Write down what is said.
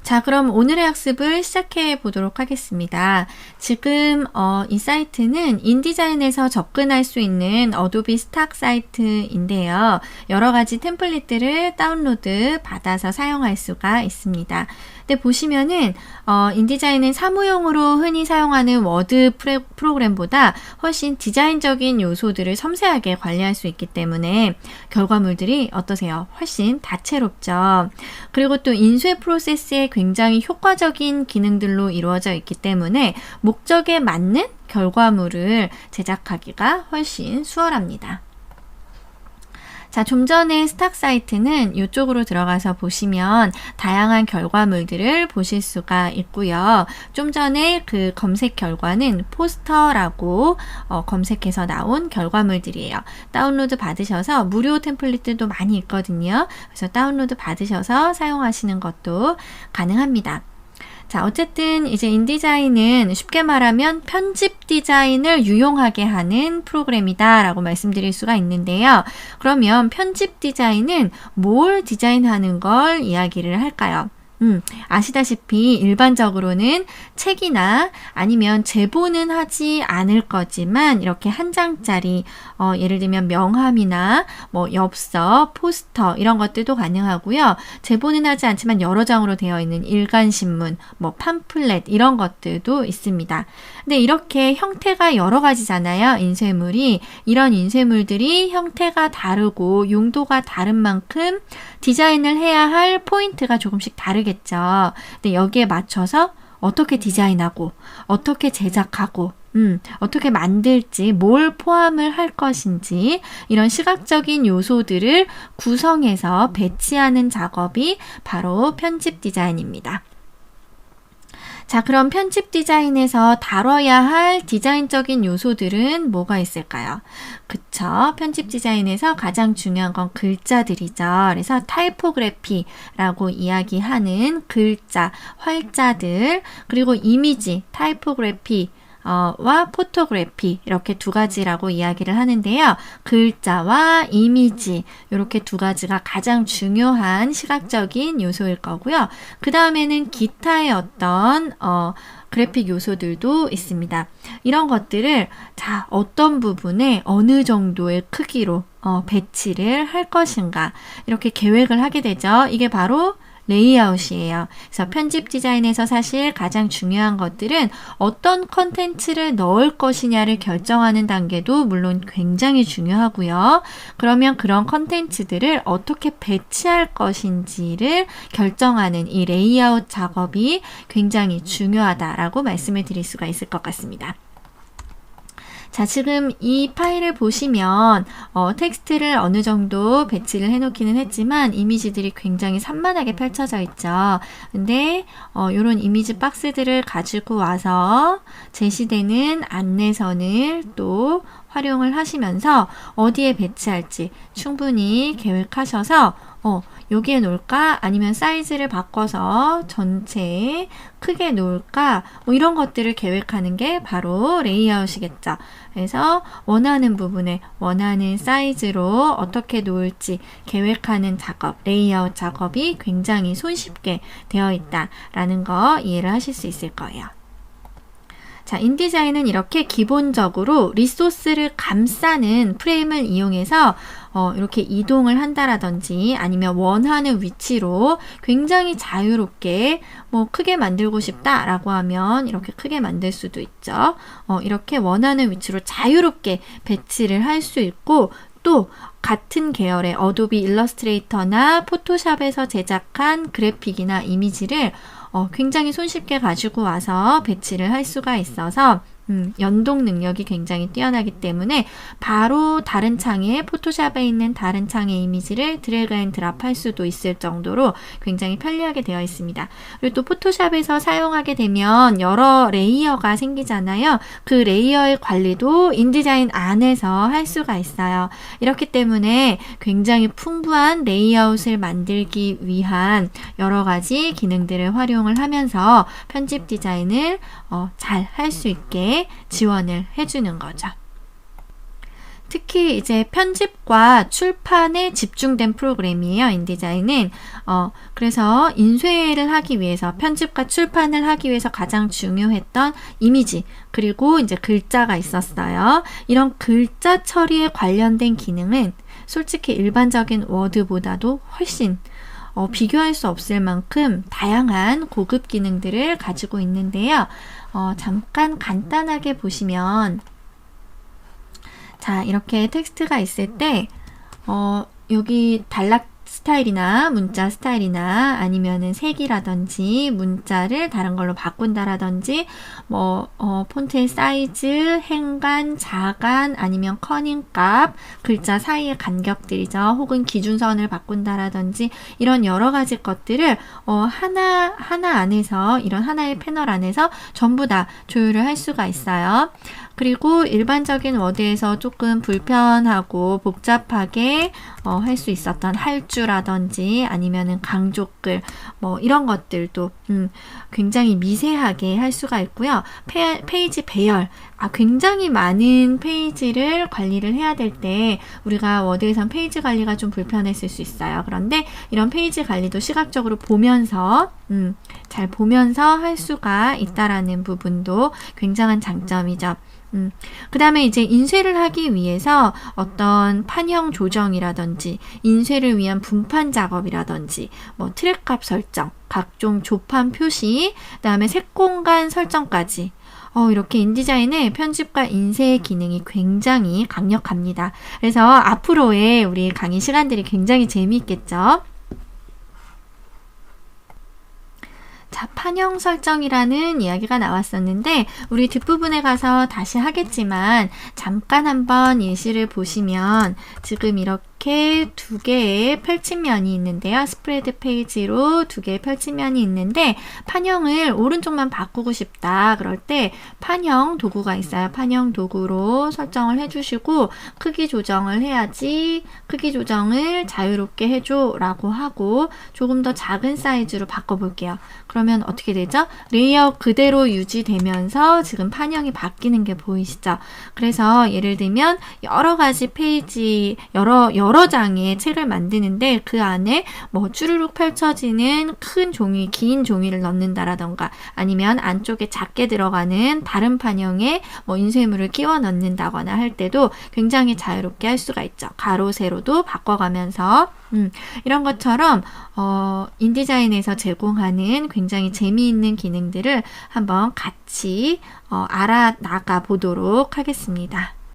자, 그럼 오늘의 학습을 시작해 보도록 하겠습니다. 지금 이 사이트는 인디자인에서 접근할 수 있는 어도비 스탁 사이트인데요. 여러 가지 템플릿들을 다운로드 받아서 사용할 수가 있습니다. 근데 보시면은 인디자인은 사무용으로 흔히 사용하는 워드 프로그램보다 훨씬 디자인적인 요소들을 섬세하게 관리할 수 있기 때문에 결과물들이 어떠세요? 훨씬 다채롭죠. 그리고 또 인쇄 프로세스에 굉장히 효과적인 기능들로 이루어져 있기 때문에 목적에 맞는 결과물을 제작하기가 훨씬 수월합니다. 자, 좀 전에 스탁 사이트는 이쪽으로 들어가서 보시면 다양한 결과물들을 보실 수가 있고요. 좀 전에 그 검색 결과는 포스터라고 검색해서 나온 결과물들이에요. 다운로드 받으셔서 무료 템플릿들도 많이 있거든요. 그래서 다운로드 받으셔서 사용하시는 것도 가능합니다. 자, 어쨌든 이제 인디자인은 쉽게 말하면 편집 디자인을 유용하게 하는 프로그램이다 라고 말씀드릴 수가 있는데요. 그러면 편집 디자인은 뭘 디자인하는 걸 이야기를 할까요? 아시다시피 일반적으로는 책이나 아니면 제보는 하지 않을 거지만 이렇게 한 장짜리 예를 들면 명함이나 뭐 엽서, 포스터 이런 것들도 가능하고요. 제보는 하지 않지만 여러 장으로 되어 있는 일간신문, 뭐 팜플렛 이런 것들도 있습니다. 근데 이렇게 형태가 여러 가지잖아요. 인쇄물이. 이런 인쇄물들이 형태가 다르고 용도가 다른 만큼 디자인을 해야 할 포인트가 조금씩 다르겠죠. 근데 여기에 맞춰서 어떻게 디자인하고 어떻게 제작하고 어떻게 만들지, 뭘 포함을 할 것인지 이런 시각적인 요소들을 구성해서 배치하는 작업이 바로 편집 디자인입니다. 자, 그럼 편집 디자인에서 다뤄야 할 디자인적인 요소들은 뭐가 있을까요? 그쵸? 편집 디자인에서 가장 중요한 건 글자들이죠. 그래서 타이포그래피라고 이야기하는 글자, 활자들, 그리고 이미지, 타이포그래피, 와 포토그래피 이렇게 두 가지라고 이야기를 하는데요. 글자와 이미지 이렇게 두 가지가 가장 중요한 시각적인 요소일 거고요. 그 다음에는 기타의 어떤 그래픽 요소들도 있습니다. 이런 것들을 자 어떤 부분에 어느 정도의 크기로 배치를 할 것인가 이렇게 계획을 하게 되죠. 이게 바로 레이아웃이에요. 그래서 편집 디자인에서 사실 가장 중요한 것들은 어떤 컨텐츠를 넣을 것이냐를 결정하는 단계도 물론 굉장히 중요하고요. 그러면 그런 컨텐츠들을 어떻게 배치할 것인지를 결정하는 이 레이아웃 작업이 굉장히 중요하다라고 말씀을 드릴 수가 있을 것 같습니다. 자, 지금 이 파일을 보시면 텍스트를 어느 정도 배치를 해놓기는 했지만 이미지들이 굉장히 산만하게 펼쳐져 있죠. 근데 이런 이미지 박스들을 가지고 와서 제시되는 안내선을 또 활용을 하시면서 어디에 배치할지 충분히 계획하셔서 여기에 놓을까? 아니면 사이즈를 바꿔서 전체에 크게 놓을까? 뭐 이런 것들을 계획하는 게 바로 레이아웃이겠죠. 그래서 원하는 부분에 원하는 사이즈로 어떻게 놓을지 계획하는 작업, 레이아웃 작업이 굉장히 손쉽게 되어 있다라는 거 이해를 하실 수 있을 거예요. 자, 인디자인은 이렇게 기본적으로 리소스를 감싸는 프레임을 이용해서 이렇게 이동을 한다라든지 아니면 원하는 위치로 굉장히 자유롭게 뭐 크게 만들고 싶다라고 하면 이렇게 크게 만들 수도 있죠. 이렇게 원하는 위치로 자유롭게 배치를 할 수 있고 또 같은 계열의 어도비 일러스트레이터나 포토샵에서 제작한 그래픽이나 이미지를 굉장히 손쉽게 가지고 와서 배치를 할 수가 있어서 연동 능력이 굉장히 뛰어나기 때문에 바로 다른 창에 포토샵에 있는 다른 창의 이미지를 드래그 앤 드랍 할 수도 있을 정도로 굉장히 편리하게 되어 있습니다. 그리고 또 포토샵에서 사용하게 되면 여러 레이어가 생기잖아요. 그 레이어의 관리도 인디자인 안에서 할 수가 있어요. 이렇기 때문에 굉장히 풍부한 레이아웃을 만들기 위한 여러 가지 기능들을 활용을 하면서 편집 디자인을 잘 할 수 있게 지원을 해주는 거죠. 특히 이제 편집과 출판에 집중된 프로그램이에요. 인디자인은. 그래서 인쇄를 하기 위해서, 편집과 출판을 하기 위해서 가장 중요했던 이미지, 그리고 이제 글자가 있었어요. 이런 글자 처리에 관련된 기능은 솔직히 일반적인 워드보다도 훨씬 비교할 수 없을 만큼 다양한 고급 기능들을 가지고 있는데요. 잠깐 간단하게 보시면, 자, 이렇게 텍스트가 있을 때, 여기 단락 스타일이나 문자 스타일이나 아니면은 색이라든지 문자를 다른 걸로 바꾼다라든지 폰트의 사이즈, 행간, 자간 아니면 커닝 값, 글자 사이의 간격들이죠. 혹은 기준선을 바꾼다라든지 이런 여러 가지 것들을 하나 안에서, 이런 하나의 패널 안에서 전부 다 조율을 할 수가 있어요. 그리고 일반적인 워드에서 조금 불편하고 복잡하게 할 수 있었던 할주라든지 아니면은 강조글 이런 것들도 굉장히 미세하게 할 수가 있고요. 페이지 배열, 굉장히 많은 페이지를 관리를 해야 될 때 우리가 워드에선 페이지 관리가 좀 불편했을 수 있어요. 그런데 이런 페이지 관리도 시각적으로 보면서 잘 보면서 할 수가 있다라는 부분도 굉장한 장점이죠. 그 다음에 이제 인쇄를 하기 위해서 어떤 판형 조정이라든지 인쇄를 위한 분판 작업이라든지 트랙값 설정, 각종 조판 표시, 그 다음에 색공간 설정까지 이렇게 인디자인의 편집과 인쇄의 기능이 굉장히 강력합니다. 그래서 앞으로의 우리 강의 시간들이 굉장히 재미있겠죠? 자, 판형 설정이라는 이야기가 나왔었는데 우리 뒷부분에 가서 다시 하겠지만 잠깐 한번 예시를 보시면 지금 이렇게 두 개의 펼침면이 있는데요. 스프레드 페이지로 두 개의 펼침면이 있는데 판형을 오른쪽만 바꾸고 싶다. 그럴 때 판형 도구가 있어요. 판형 도구로 설정을 해주시고 크기 조정을 해야지, 크기 조정을 자유롭게 해줘 라고 하고 조금 더 작은 사이즈로 바꿔볼게요. 그러면 어떻게 되죠? 레이아웃 그대로 유지되면서 지금 판형이 바뀌는 게 보이시죠? 그래서 예를 들면 여러 가지 페이지, 여러 장의 책을 만드는데 그 안에 쭈루룩 펼쳐지는 큰 종이, 긴 종이를 넣는다라던가 아니면 안쪽에 작게 들어가는 다른 판형에 인쇄물을 끼워 넣는다거나 할 때도 굉장히 자유롭게 할 수가 있죠. 가로, 세로도 바꿔가면서 이런 것처럼 인디자인에서 제공하는 굉장히 재미있는 기능들을 한번 같이 알아나가 보도록 하겠습니다.